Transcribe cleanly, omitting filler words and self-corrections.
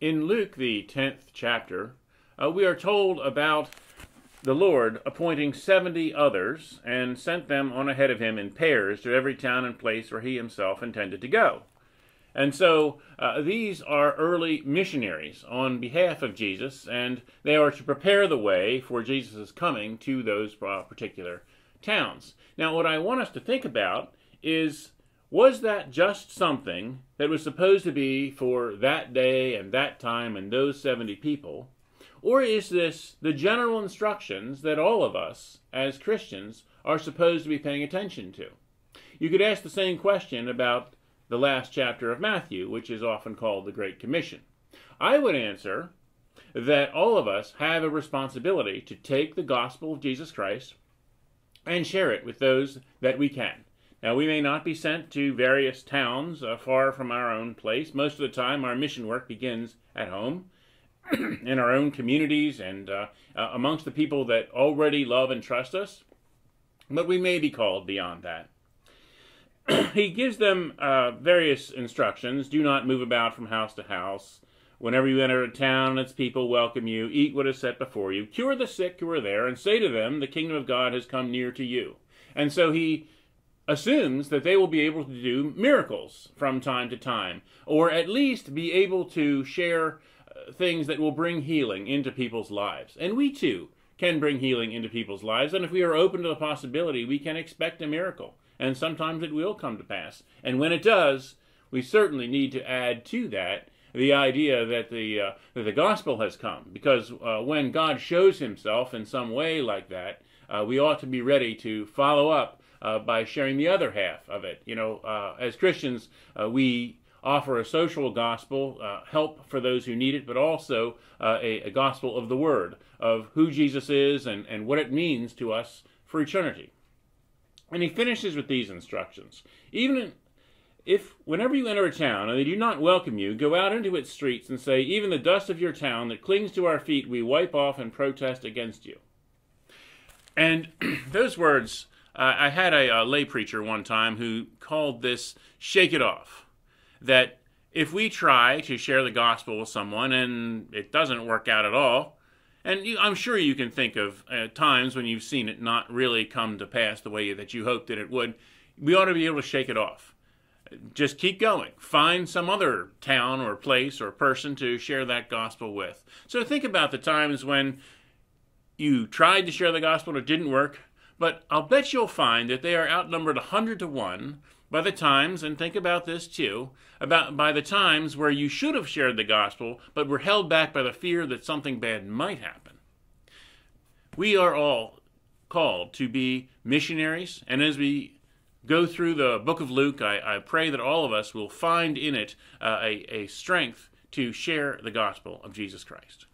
In Luke, the 10th chapter, we are told about the Lord appointing 70 others and sent them on ahead of him in pairs to every town and place where he himself intended to go. And so these are early missionaries on behalf of Jesus, and they are to prepare the way for Jesus' coming to those particular towns. Now, what I want us to think about is, was that just something that was supposed to be for that day and that time and those 70 people? Or is this the general instructions that all of us as Christians are supposed to be paying attention to? You could ask the same question about the last chapter of Matthew, which is often called the Great Commission. I would answer that all of us have a responsibility to take the gospel of Jesus Christ and share it with those that we can. Now, we may not be sent to various towns far from our own place. Most of the time, our mission work begins at home, in our own communities, and amongst the people that already love and trust us. But we may be called beyond that. He gives them various instructions. Do not move about from house to house. Whenever you enter a town, its people welcome you. Eat what is set before you. Cure the sick who are there, and say to them, the kingdom of God has come near to you. And so he assumes that they will be able to do miracles from time to time, or at least be able to share things that will bring healing into people's lives. And we too can bring healing into people's lives, and if we are open to the possibility, we can expect a miracle. And sometimes it will come to pass. And when it does, we certainly need to add to that the idea that the gospel has come. Because when God shows himself in some way like that, we ought to be ready to follow up by sharing the other half of it. You know, as Christians, we offer a social gospel, help for those who need it, but also a gospel of the Word, of who Jesus is and what it means to us for eternity. And he finishes with these instructions. Even if, whenever you enter a town and they do not welcome you, go out into its streets and say, even the dust of your town that clings to our feet we wipe off and protest against you. And those words, I had a lay preacher one time who called this shake it off. That if we try to share the gospel with someone and it doesn't work out at all, and I'm sure you can think of times when you've seen it not really come to pass the way that you hoped that it would, we ought to be able to shake it off. Just keep going. Find some other town or place or person to share that gospel with. So think about the times when you tried to share the gospel and it didn't work, but I'll bet you'll find that they are outnumbered 100 to 1 by the times, and think about this too, by the times where you should have shared the gospel, but were held back by the fear that something bad might happen. We are all called to be missionaries, and as we go through the book of Luke, I pray that all of us will find in it a strength to share the gospel of Jesus Christ.